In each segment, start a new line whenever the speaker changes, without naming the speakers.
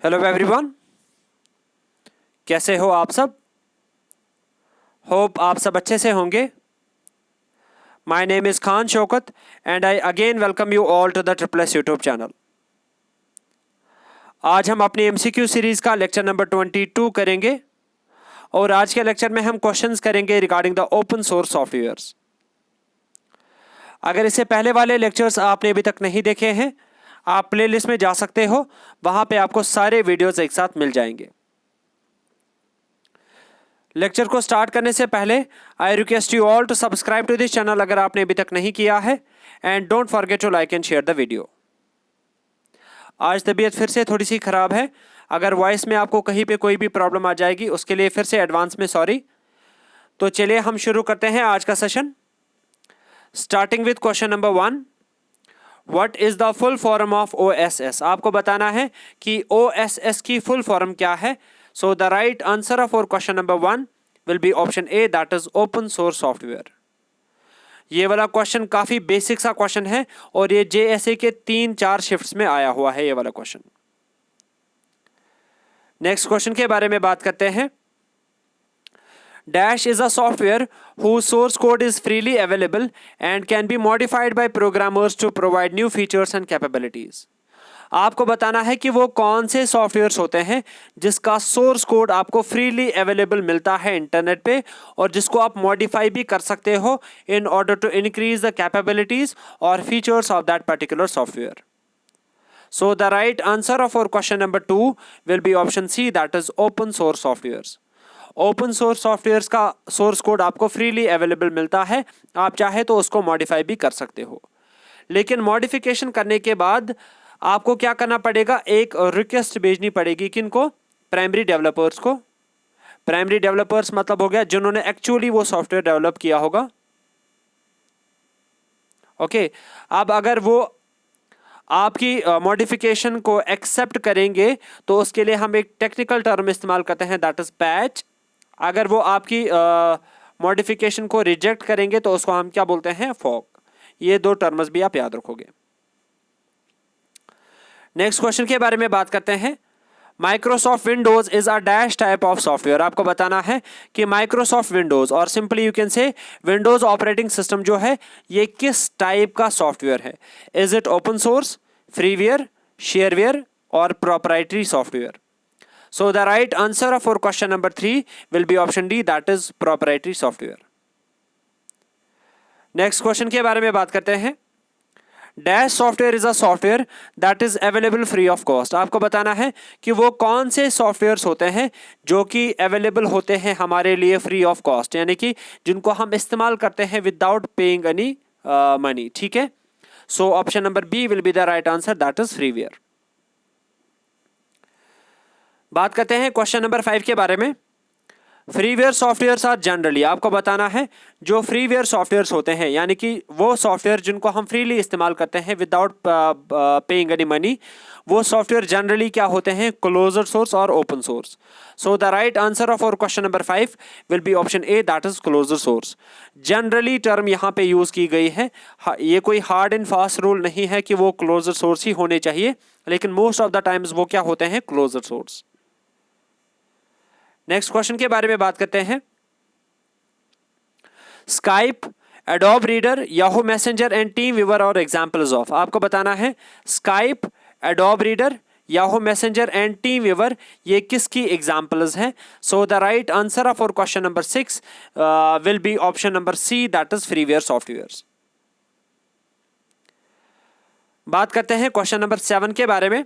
Hello everyone, कैसे हो आप सब? होप आप सब अच्छे से होंगे। My name is Khan Shaukat and I again welcome you all to the triple S YouTube channel. आज हम अपनी एमसीक्यू सीरीज़ का लेक्चर नंबर 22 करेंगे और आज के लेक्चर में हम क्वेश्चंस करेंगे regarding the open source softwares. अगर इससे पहले वाले लेक्चर्स आपने अभी तक नहीं देखे हैं, आप प्लेलिस्ट में जा सकते हो, वहाँ पे आपको सारे वीडियोज़ एक साथ मिल जाएंगे। लेक्चर को स्टार्ट करने से पहले I request you all to subscribe to this channel अगर आपने अभी तक नहीं किया है, and don't forget to like and share the video. आज तबीयत फिर से थोड़ी सी ख़राब है, अगर वॉइस में आपको कहीं पे कोई भी प्रॉब्लम आ जाएगी उसके लिए फिर से एडवांस में सॉरी। तो चलिए हम शुरू करते हैं आज का session, starting with question number 1। What is the full form of OSS? आपको बताना है कि OSS की फुल फॉर्म क्या है। So the right answer for question number 1 will be option A, that is open source software. ये वाला question काफी बेसिक सा क्वेश्चन है और ये JSA के 3-4 शिफ्ट्स में आया हुआ है ये वाला क्वेश्चन। नेक्स्ट क्वेश्चन के बारे में बात करते हैं। Dash is a software whose source code is freely available and can be modified by programmers to provide new features and capabilities. आपको बताना है कि वो कौन से सॉफ्टवेयर्स होते हैं जिसका सोर्स कोड आपको फ्रीली अवेलेबल मिलता है इंटरनेट पे और जिसको आप मॉडिफाई भी कर सकते हो in order to increase the capabilities और features of that particular software. So the right answer of our question number 2 will be option C, that is open source softwares. Open source softwares का source code आपको freely available मिलता है, आप चाहे तो उसको modify भी कर सकते हो, लेकिन मॉडिफिकेशन करने के बाद आपको क्या करना पड़ेगा, एक रिक्वेस्ट भेजनी पड़ेगी। किनको? प्राइमरी डेवलपर्स को। प्राइमरी डेवलपर्स मतलब हो गया जिन्होंने एक्चुअली वो सॉफ्टवेयर डेवलप किया होगा। ओके, अब अगर वो आपकी मॉडिफिकेशन को एक्सेप्ट करेंगे तो उसके लिए हम एक टेक्निकल टर्म इस्तेमाल करते हैं, दैट इज पैच। अगर वो आपकी मॉडिफिकेशन को रिजेक्ट करेंगे तो उसको हम क्या बोलते हैं, फॉर्क। ये दो टर्म्स भी आप याद रखोगे। नेक्स्ट क्वेश्चन के बारे में बात करते हैं। Microsoft Windows is a dash type of software. आपको बताना है कि माइक्रोसॉफ्ट विंडोज और simply you can say Windows operating system जो है ये किस टाइप का सॉफ्टवेयर है। Is it open source, freeware, shareware और proprietary software? So the right answer for question number 3 will be option D, that is proprietary software. Next question के बारे में बात करते हैं। Dash software is a software that is available free of cost. आपको बताना है कि वो कौन से सॉफ्टवेयर्स होते हैं जो कि अवेलेबल होते हैं हमारे लिए फ्री ऑफ कॉस्ट, यानी कि जिनको हम इस्तेमाल करते हैं विदाउट पेइंग एनी मनी। ठीक है, so option number B will be the right answer, that is freeware. बात करते हैं क्वेश्चन नंबर 5 के बारे में। फ्रीवेयर सॉफ्टवेयर्स आर जनरली, आपको बताना है जो फ्रीवेयर सॉफ्टवेयर्स होते हैं यानी कि वो सॉफ्टवेयर जिनको हम फ्रीली इस्तेमाल करते हैं विदाउट पेइंग एनी मनी, वो सॉफ्टवेयर जनरली क्या होते हैं, क्लोजर सोर्स और open source. So the right answer of our question number 5 will be option A, that is closer source. Generally term यहाँ पे यूज की गई है, ये कोई हार्ड एंड फास्ट रूल नहीं है कि वो क्लोजर सोर्स ही होने चाहिए, लेकिन मोस्ट ऑफ द टाइम्स वो क्या होते हैं, क्लोजर सोर्स। नेक्स्ट क्वेश्चन के बारे में बात करते हैं। Skype, Adobe Reader, Yahoo Messenger and TeamViewer और एग्जांपल्स ऑफ। आपको बताना है Skype, Adobe Reader, Yahoo Messenger and TeamViewer ये किसकी एग्जांपल्स हैं। So the right answer for question number 6 will be option number C, that is freeware softwares. बात करते हैं क्वेश्चन नंबर 7 के बारे में।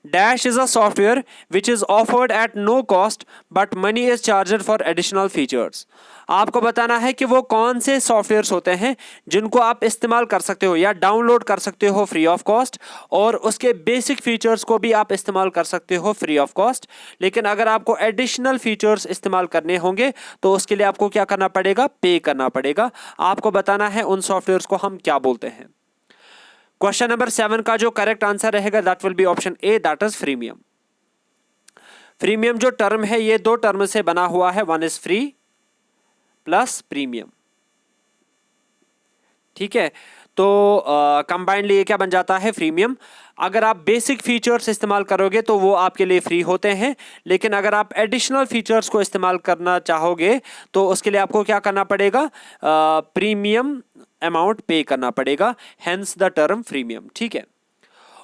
Dash is a software which is offered at no cost but money is charged for additional features. आपको बताना है कि वो कौन से सॉफ्टवेयर्स होते हैं जिनको आप इस्तेमाल कर सकते हो या डाउनलोड कर सकते हो फ्री ऑफ कॉस्ट, और उसके बेसिक फीचर्स को भी आप इस्तेमाल कर सकते हो फ्री ऑफ कॉस्ट, लेकिन अगर आपको एडिशनल फीचर्स इस्तेमाल करने होंगे तो उसके लिए आपको क्या करना पड़ेगा, पे करना पड़ेगा। आपको बताना है उन सॉफ्टवेयर्स को हम क्या बोलते हैं। क्वेश्चन नंबर 7 का जो करेक्ट आंसर रहेगा that will be option A, that is freemium. Freemium जो टर्म है ये दो टर्म से बना हुआ है, one is free plus premium. ठीक है, तो कंबाइंडली ये क्या बन जाता है, फ्रीमियम। अगर आप बेसिक फीचर्स इस्तेमाल करोगे तो वो आपके लिए फ्री होते हैं, लेकिन अगर आप एडिशनल फीचर्स को इस्तेमाल करना चाहोगे तो उसके लिए आपको क्या करना पड़ेगा, प्रीमियम अमाउंट पे करना पड़ेगा, हेंस द टर्म फ्रीमियम। ठीक है।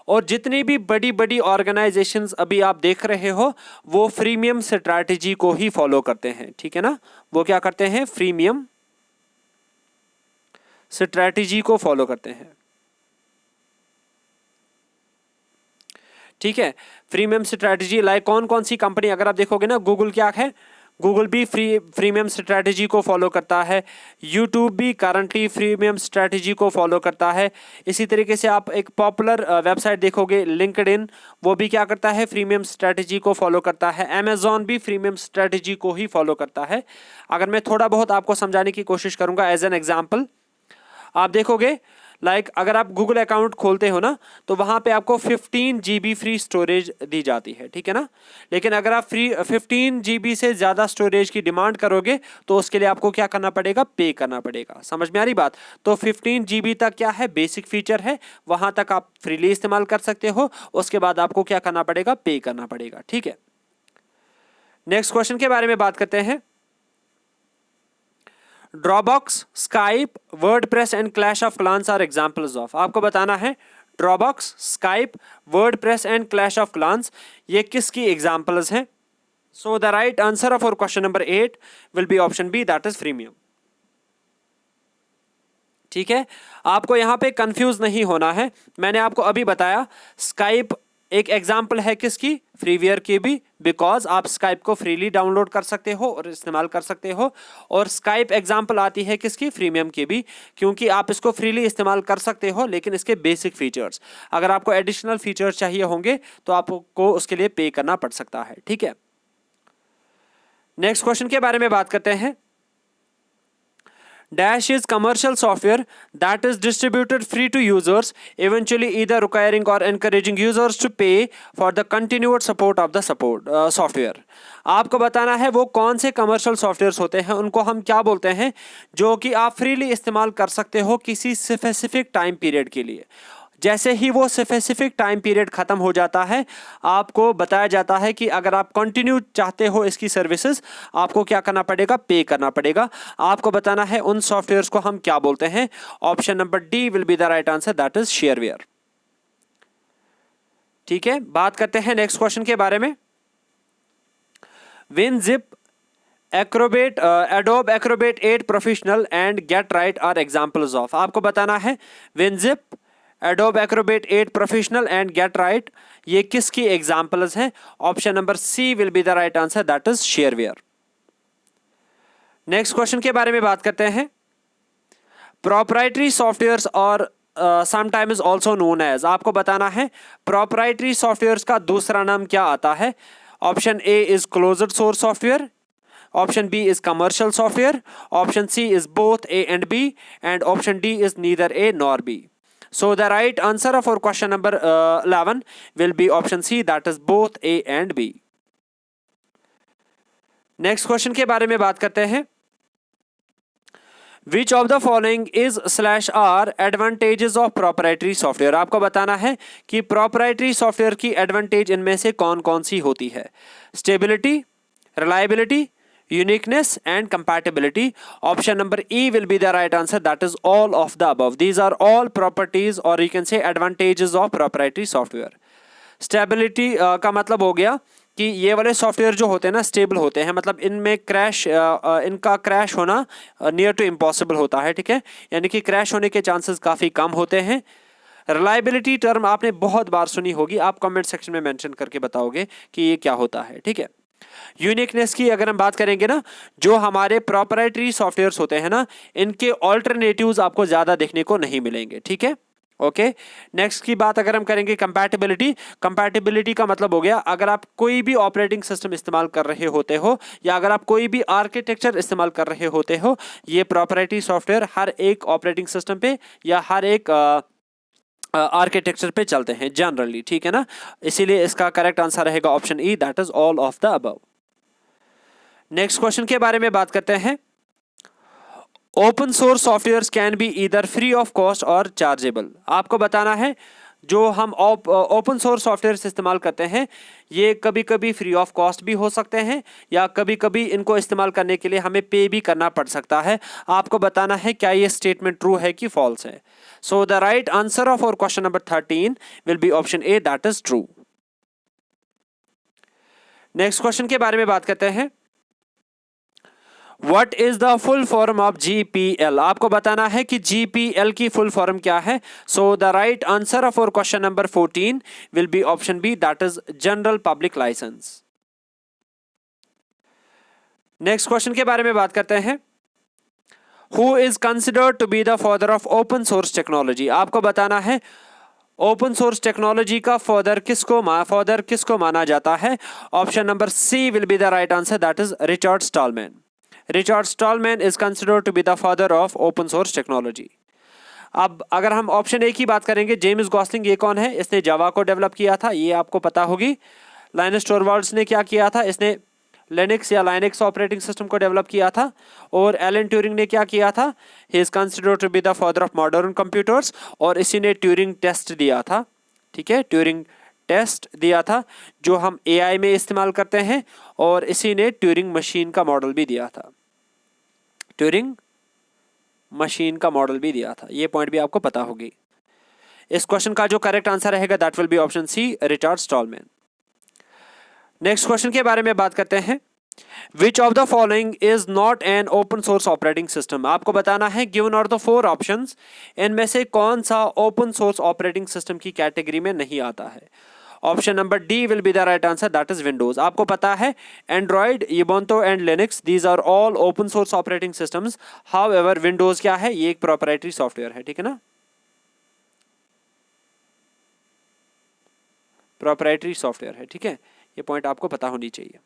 और जितनी भी बड़ी बड़ी ऑर्गेनाइजेशंस अभी आप देख रहे हो वो फ्रीमियम स्ट्रैटेजी को ही फॉलो करते हैं। ठीक है ना, वो क्या करते हैं, फ्रीमियम स्ट्रैटेजी को फॉलो करते हैं। ठीक है, प्रीमियम स्ट्रैटेजी लाइक कौन कौन सी कंपनी, अगर आप देखोगे ना, गूगल क्या है, गूगल भी प्रीमियम स्ट्रैटेजी को फॉलो करता है, यूट्यूब भी करंटली प्रीमियम स्ट्रैटेजी को फॉलो करता है। इसी तरीके से आप एक पॉपुलर वेबसाइट देखोगे लिंक्डइन, वो भी क्या करता है, प्रीमियम स्ट्रैटेजी को फॉलो करता है। अमेजॉन भी प्रीमियम स्ट्रैटेजी को ही फॉलो करता है। अगर मैं थोड़ा बहुत आपको समझाने की कोशिश करूंगा एज एन एग्जाम्पल, आप देखोगे लाइक अगर आप गूगल अकाउंट खोलते हो ना तो वहाँ पे आपको 15 GB फ्री स्टोरेज दी जाती है। ठीक है ना, लेकिन अगर आप 15 GB से ज़्यादा स्टोरेज की डिमांड करोगे तो उसके लिए आपको क्या करना पड़ेगा, पे करना पड़ेगा। समझ में आ रही बात। तो 15 GB तक क्या है, बेसिक फीचर है, वहाँ तक आप फ्रीली इस्तेमाल कर सकते हो, उसके बाद आपको क्या करना पड़ेगा, पे करना पड़ेगा। ठीक है, नेक्स्ट क्वेश्चन के बारे में बात करते हैं। Dropbox, Skype, WordPress and Clash of Clans are examples of. आपको बताना है Dropbox, Skype, WordPress and Clash of Clans ये किसकी एग्जांपल्स हैं। So the right answer for question number 8 will be option B, that is freemium. ठीक है, आपको यहां पे कंफ्यूज नहीं होना है। मैंने आपको अभी बताया स्काइप एक एग्जाम्पल है किसकी, फ्रीवेयर की भी, बिकॉज आप स्काइप को फ्रीली डाउनलोड कर सकते हो और इस्तेमाल कर सकते हो। और स्काइप एग्जाम्पल आती है किसकी, फ्रीमियम की भी, क्योंकि आप इसको फ्रीली इस्तेमाल कर सकते हो लेकिन इसके बेसिक फीचर्स, अगर आपको एडिशनल फीचर्स चाहिए होंगे तो आपको उसके लिए पे करना पड़ सकता है। ठीक है, नेक्स्ट क्वेश्चन के बारे में बात करते हैं। Dash is commercial software that is distributed free to users, eventually either requiring or encouraging users to pay for the continued support of the software. आपको बताना है वो कौन से कमर्शियल सॉफ्टवेयर्स होते हैं, उनको हम क्या बोलते हैं, जो कि आप फ्रीली इस्तेमाल कर सकते हो किसी स्पेसिफिक टाइम पीरियड के लिए। जैसे ही वो स्पेसिफिक टाइम पीरियड खत्म हो जाता है आपको बताया जाता है कि अगर आप कंटिन्यू चाहते हो इसकी सर्विसेज आपको क्या करना पड़ेगा, पे करना पड़ेगा। आपको बताना है उन सॉफ्टवेयर्स को हम क्या बोलते हैं। Option number D will be the right answer, that is shareware. ठीक है, बात करते हैं नेक्स्ट क्वेश्चन के बारे में। WinZip, Acrobat, Adobe Acrobat 8 Professional and GetRight are examples of। आपको बताना है WinZip, Adobe Acrobat 8 Professional and GetRight ये किसकी एग्जाम्पल्स हैं। Option number C will be the right answer, that is shareware. Next question के बारे में बात करते हैं। प्रोप्राइटरी सॉफ्टवेयर्स और समटाइम्स आल्सो नोन एज, आपको बताना है प्रोप्राइटरी सॉफ्टवेयर्स का दूसरा नाम क्या आता है। Option A is closed source software, option B is commercial software, option C is both A and B, and option D is neither A nor B. So the right answer for question number 11 will be option C, that is both A and B. Next question के बारे में बात करते हैं। Which of the following is /R advantages of proprietary software? आपको बताना है कि proprietary software की advantage इनमें से कौन कौन सी होती है। Stability, reliability, uniqueness and compatibility. Option number E will be the right answer, that is all of the above. These are all properties or you can say advantages of proprietary software. Stability का मतलब हो गया कि ये वाले software जो होते हैं ना स्टेबल होते हैं, मतलब इनमें क्रैश इनका क्रैश होना नियर टू इम्पॉसिबल होता है। ठीक है, यानी कि क्रैश होने के चांसेस काफ़ी कम होते हैं। रिलायबिलिटी टर्म आपने बहुत बार सुनी होगी, आप कमेंट सेक्शन में मेंशन करके बताओगे कि ये क्या होता है। ठीक है, यूनिकनेस की अगर हम बात करेंगे ना, जो हमारे प्रोप्राइटरी सॉफ्टवेयर्स होते हैं ना इनके ऑल्टरनेटिव्स आपको ज़्यादा देखने को नहीं मिलेंगे। ठीक है, ओके। नेक्स्ट की बात अगर हम करेंगे कंपैटिबिलिटी, कंपैटिबिलिटी का मतलब हो गया अगर आप कोई भी ऑपरेटिंग सिस्टम इस्तेमाल कर रहे होते हो या अगर आप कोई भी आर्किटेक्चर इस्तेमाल कर रहे होते हो, ये प्रोप्राइटरी सॉफ्टवेयर हर एक ऑपरेटिंग सिस्टम पे या हर एक आर्किटेक्चर पे चलते हैं जनरली। ठीक है ना, इसीलिए इसका करेक्ट आंसर रहेगा option E, that is all of the above. Next question के बारे में बात करते हैं। Open source software can be either free of cost और चार्जेबल। आपको बताना है जो हम ओपन सोर्स सॉफ्टवेयर इस्तेमाल करते हैं ये कभी कभी फ्री ऑफ कॉस्ट भी हो सकते हैं या कभी कभी इनको इस्तेमाल करने के लिए हमें पे भी करना पड़ सकता है। आपको बताना है क्या ये स्टेटमेंट ट्रू है कि फॉल्स है। So the right answer of our question number 13 will be option A, that is true. Next question के बारे में बात करते हैं। What is the full form of GPL? आपको बताना है कि GPL की फुल फॉर्म क्या है। So the right answer for question number 14 will be option B, that is General Public License. Next question के बारे में बात करते हैं। Who is considered to be the father of open source technology? आपको बताना है ओपन सोर्स टेक्नोलॉजी का फादर किसको माना जाता है। Option number C will be the right answer, that is Richard Stallman. Richard Stallman is considered to be the father of open source technology. अब अगर हम ऑप्शन ए की बात करेंगे, जेम्स गॉसलिंग ये कौन है? इसने जावा को डेवलप किया था, ये आपको पता होगी। लाइनस टोरवाल्ड्स ने क्या किया था? इसने लिनक्स या लाइनक्स ऑपरेटिंग सिस्टम को डेवलप किया था। और एलन ट्यूरिंग ने क्या किया था? He is considered to be the father of modern computers, और इसी ने ट्यूरिंग टेस्ट दिया था। ठीक है, ट्यूरिंग टेस्ट दिया था जो हम एआई में इस्तेमाल करते हैं, और इसी ने ट्यूरिंग मशीन का मॉडल भी दिया था। ट्यूरिंग मशीन का मॉडल भी दिया था, ये पॉइंट भी आपको पता होगी। इस क्वेश्चन का जो करेक्ट आंसर रहेगा that will be option C, Richard Stallman. Next question के बारे में बात करते हैं। Which of the following is not an open source operating system? आपको बताना है given are the 4 options, इनमें से कौन सा ओपन सोर्स ऑपरेटिंग सिस्टम की कैटेगरी में नहीं आता है। Option number D will be the right answer, that is Windows. आपको पता है Android, ubuntu and Linux, these are all open source operating systems. However Windows क्या है? ये एक प्रोप्राइटरी सॉफ्टवेयर है, ठीक है ना, प्रोप्राइटरी सॉफ्टवेयर है। ठीक है, ये पॉइंट आपको पता होनी चाहिए।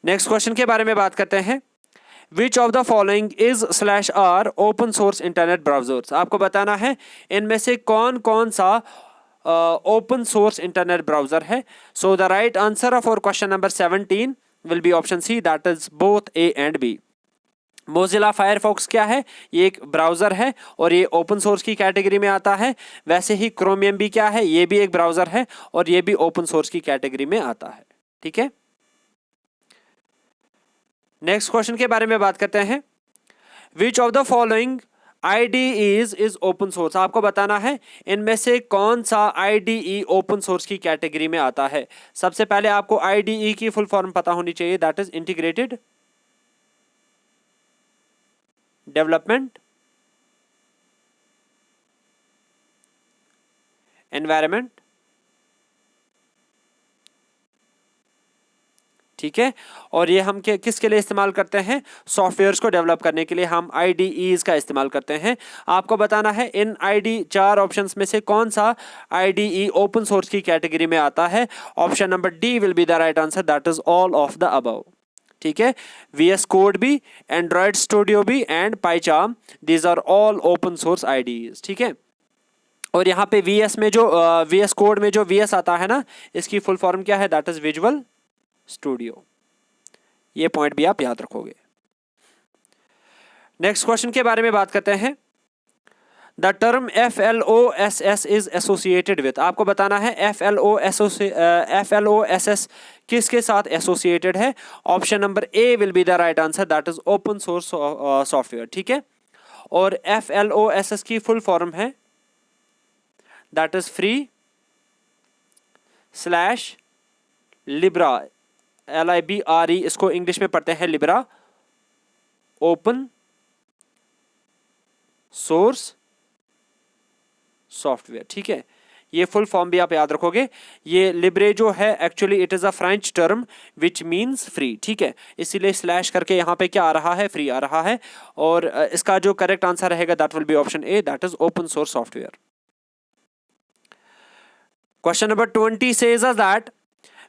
नेक्स्ट क्वेश्चन के बारे में बात करते हैं। Which of the following is /r open source internet browsers? आपको बताना है इनमें से कौन कौन सा ओपन सोर्स इंटरनेट ब्राउजर है। So the right answer of our question number 17 will be option C, that is both A and B. Mozilla Firefox क्या है? ये एक ब्राउजर है और ये ओपन सोर्स की कैटेगरी में आता है। वैसे ही क्रोमियम भी क्या है? ये भी एक ब्राउजर है और ये भी ओपन सोर्स की कैटेगरी में आता है। ठीक है, नेक्स्ट क्वेश्चन के बारे में बात करते हैं। Which of the following IDEs is open source? आपको बताना है इनमें से कौन सा IDE ओपन सोर्स की कैटेगरी में आता है। सबसे पहले आपको IDE की फुल फॉर्म पता होनी चाहिए, that is integrated development environment. ठीक है, और ये हम किसके लिए इस्तेमाल करते हैं? सॉफ्टवेयर्स को डेवलप करने के लिए हम IDEs का इस्तेमाल करते हैं। आपको बताना है इन चार ऑप्शंस में से कौन सा IDE ओपन सोर्स की कैटेगरी में आता है। Option number D will be the right answer, that is all of the above. ठीक है, VS कोड भी, एंड्रॉइड स्टूडियो भी and PyCharm, these are all open source IDEs। ठीक है, और यहाँ पे VS कोड में जो VS आता है ना, इसकी फुल फॉर्म क्या है? That is visual studio. ये पॉइंट भी आप याद रखोगे। नेक्स्ट क्वेश्चन के बारे में बात करते हैं। The term FLOSS is associated with? आपको बताना है FLOSS किसके साथ एसोसिएटेड है। Option number A will be the right answer, that is open source software. ठीक है, और FLOSS की फुल फॉर्म है that is free slash Libra, LIBRE, इसको इंग्लिश में पढ़ते हैं लिब्रा, ओपन सोर्स सॉफ्टवेयर। ठीक है, ये फुल फॉर्म भी आप याद रखोगे। ये लिब्रे जो है actually it is a French term which means free. ठीक है, इसीलिए स्लैश करके यहाँ पे क्या आ रहा है? फ्री आ रहा है। और इसका जो करेक्ट आंसर रहेगा that will be option A, that is open source software. Question number 20 says that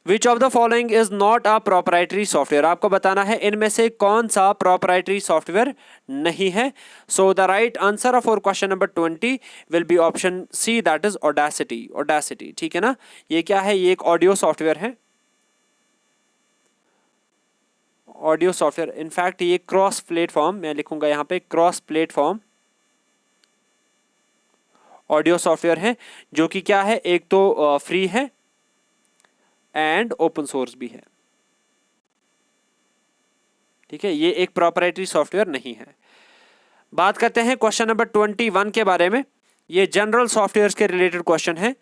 Which of the following is not a proprietary software? आपको बताना है इनमें से कौन सा proprietary software नहीं है। So the right answer for question number 20 will be option C, that is Audacity. Audacity, ठीक है ना, ये क्या है? ये एक ऑडियो सॉफ्टवेयर है। ऑडियो सॉफ्टवेयर, इनफैक्ट ये क्रॉस प्लेटफॉर्म, मैं लिखूंगा यहाँ पे क्रॉस प्लेटफॉर्म ऑडियो सॉफ्टवेयर है, जो कि क्या है, एक तो फ्री है एंड ओपन सोर्स भी है। ठीक है, ये एक प्रोप्राइटरी सॉफ्टवेयर नहीं है। बात करते हैं क्वेश्चन नंबर 21 के बारे में। ये जनरल सॉफ्टवेयर के रिलेटेड क्वेश्चन है।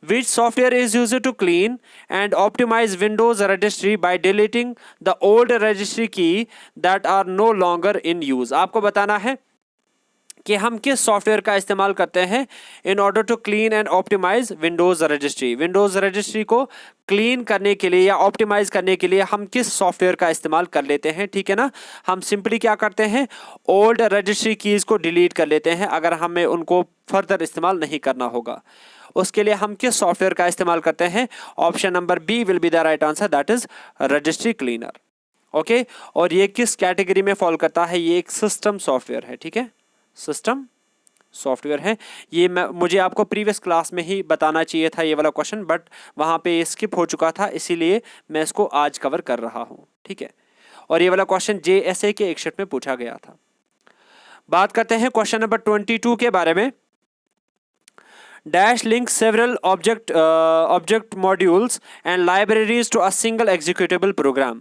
Which software is used to clean and optimize Windows registry by deleting the old registry key that are no longer in use? आपको बताना है कि हम किस सॉफ्टवेयर का इस्तेमाल करते हैं in order to clean and optimise Windows registry. Windows registry को क्लीन करने के लिए या ऑप्टिमाइज करने के लिए हम किस सॉफ्टवेयर का इस्तेमाल कर लेते हैं। ठीक है ना, हम सिंपली क्या करते हैं, ओल्ड रजिस्ट्री कीज को डिलीट कर लेते हैं अगर हमें उनको फर्दर इस्तेमाल नहीं करना होगा। उसके लिए हम किस सॉफ्टवेयर का इस्तेमाल करते हैं? Option number B will be the right answer, that is registry cleaner. Okay, और ये किस कैटेगरी में फॉल करता है? ये एक सिस्टम सॉफ्टवेयर है। ठीक है, सिस्टम सॉफ्टवेयर है ये। मुझे आपको प्रीवियस क्लास में ही बताना चाहिए था ये वाला क्वेश्चन, बट वहाँ पे स्किप हो चुका था, इसीलिए मैं इसको आज कवर कर रहा हूँ। ठीक है, और ये वाला क्वेश्चन JSA के एक शिफ्ट में पूछा गया था। बात करते हैं क्वेश्चन नंबर 22 के बारे में। Dash links several object modules and libraries to a single executable program।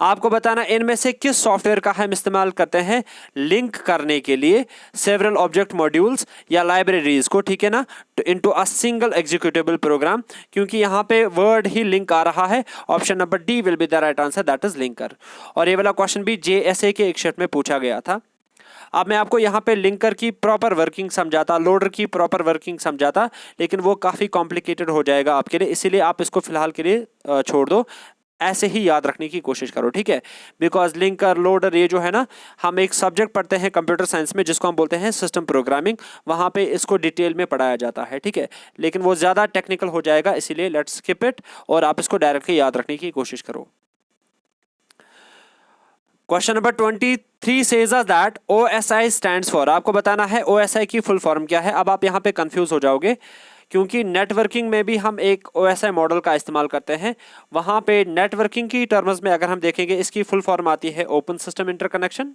आपको बताना इनमें से किस सॉफ्टवेयर का हम इस्तेमाल करते हैं लिंक करने के लिए सेवरल ऑब्जेक्ट मॉड्यूल्स या लाइब्रेरीज को। ठीक है ना, into a single executable program, क्योंकि यहाँ पे वर्ड ही लिंक आ रहा है। Option number D will be the right answer, that is linker. और ये वाला क्वेश्चन भी JSA के एक शिफ्ट में पूछा गया था। अब मैं आपको यहाँ पे लिंकर की प्रॉपर वर्किंग समझाता, लोडर की प्रॉपर वर्किंग समझाता, लेकिन वो काफ़ी कॉम्प्लिकेटेड हो जाएगा आपके लिए, इसीलिए आप इसको फिलहाल के लिए छोड़ दो। ऐसे ही याद रखने की कोशिश करो। ठीक है, बिकॉज लिंकर लोडर ये जो है ना, हम एक सब्जेक्ट पढ़ते हैं कंप्यूटर साइंस में जिसको हम बोलते हैं सिस्टम प्रोग्रामिंग, वहाँ पे इसको डिटेल में पढ़ाया जाता है। ठीक है, लेकिन वो ज़्यादा टेक्निकल हो जाएगा, इसीलिए लेट्स स्किप इट और आप इसको डायरेक्टली याद रखने की कोशिश करो। Question number 23 says that OSI stands for. आपको बताना है OSI की फुल फॉर्म क्या है। अब आप यहाँ पे कंफ्यूज हो जाओगे, क्योंकि नेटवर्किंग में भी हम एक OSI मॉडल का इस्तेमाल करते हैं। वहाँ पे नेटवर्किंग की टर्म्स में अगर हम देखेंगे, इसकी फुल फॉर्म आती है ओपन सिस्टम इंटरकनेक्शन।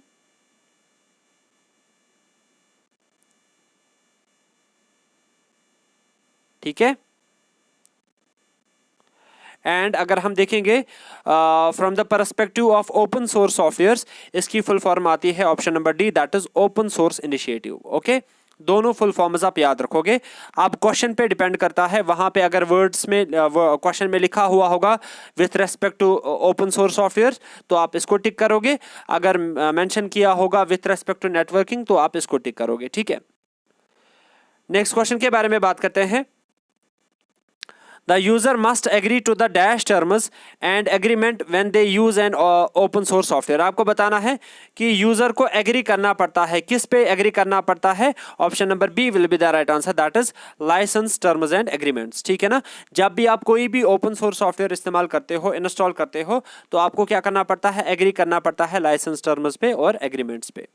ठीक है, एंड अगर हम देखेंगे from the perspective of open source softwares, इसकी फुल फॉर्म आती है option number D, that is open source initiative. Okay, दोनों फुल फॉर्म्स आप याद रखोगे। अब क्वेश्चन पे डिपेंड करता है, वहां पे अगर वर्ड्स में क्वेश्चन में लिखा हुआ होगा with respect to open source software तो आप इसको टिक करोगे, अगर मेंशन किया होगा विथ रेस्पेक्ट टू नेटवर्किंग तो आप इसको टिक करोगे। ठीक है, नेक्स्ट क्वेश्चन के बारे में बात करते हैं। The user must agree to the dash terms and agreement when they use an open source software। आपको बताना है कि यूजर को एग्री करना पड़ता है, किस पे एग्री करना पड़ता है? Option number B will be the right answer, that is licence terms and agreements. ठीक है ना, जब भी आप कोई भी ओपन सोर्स सॉफ्टवेयर इस्तेमाल करते हो, इंस्टॉल करते हो, तो आपको क्या करना पड़ता है? एग्री करना पड़ता है लाइसेंस टर्म्स पे और एग्रीमेंट्स पे।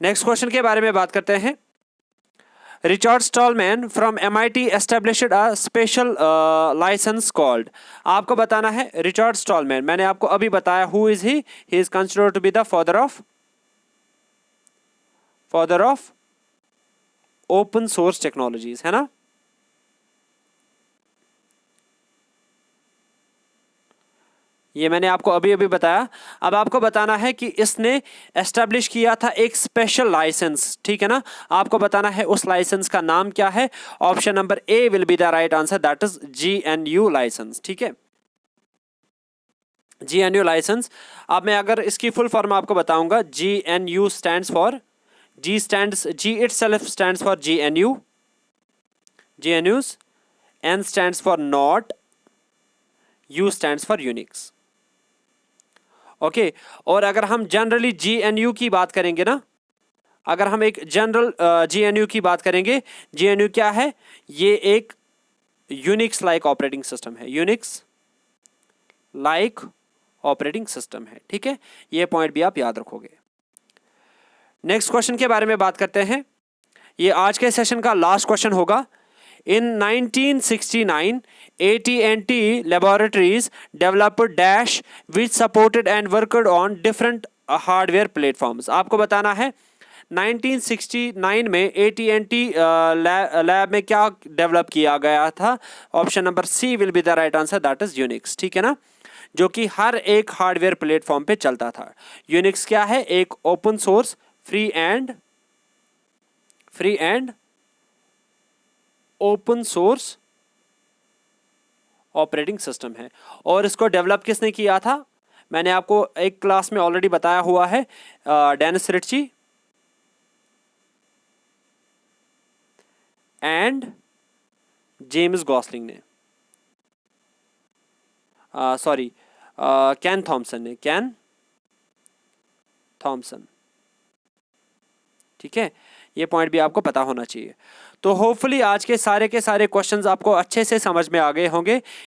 नेक्स्ट क्वेश्चन के बारे में बात करते हैं। Richard Stallman from MIT established a special license called। आपको बताना है रिचर्ड स्टॉलमैन, मैंने आपको अभी बताया who is he is considered to be the father of open source technologies, है ना। ये मैंने आपको अभी अभी बताया। अब आपको बताना है कि इसने एस्टेब्लिश किया था एक स्पेशल लाइसेंस। ठीक है ना, आपको बताना है उस लाइसेंस का नाम क्या है। Option number A will be the right answer, that is GNU licence. ठीक है, GNU लाइसेंस। अब मैं अगर इसकी फुल फॉर्म आपको बताऊंगा, GNU stands for G itself stands for GNU, N stands for not, U stands for Unix। Okay, और अगर हम जनरली GNU की बात करेंगे ना, अगर हम एक जनरल GNU की बात करेंगे, GNU क्या है? ये एक यूनिक्स लाइक ऑपरेटिंग सिस्टम है, यूनिक्स लाइक ऑपरेटिंग सिस्टम है। ठीक है, ये पॉइंट भी आप याद रखोगे। नेक्स्ट क्वेश्चन के बारे में बात करते हैं। ये आज के सेशन का लास्ट क्वेश्चन होगा। In 1969, AT&T Laboratories developed Dash, which supported and worked on different hardware platforms. आपको बताना है 1969 में AT&T लैब में क्या डेवलप किया गया था. Option number C will be the right answer, that is Unix. ठीक है ना, जो कि हर एक हार्डवेयर प्लेटफॉर्म पे चलता था. यूनिक्स क्या है? एक open source free and open source operating system है. और इसको डेवलप किसने किया था? मैंने आपको एक क्लास में ऑलरेडी बताया हुआ है, डेनिस रिच्ची एंड जेम्स गॉसलिंग ने, सॉरी कैन थॉमसन ने, कैन थॉमसन. ठीक है, ये पॉइंट भी आपको पता होना चाहिए. तो होपफुली आज के सारे क्वेश्चंस आपको अच्छे से समझ में आ गए होंगे.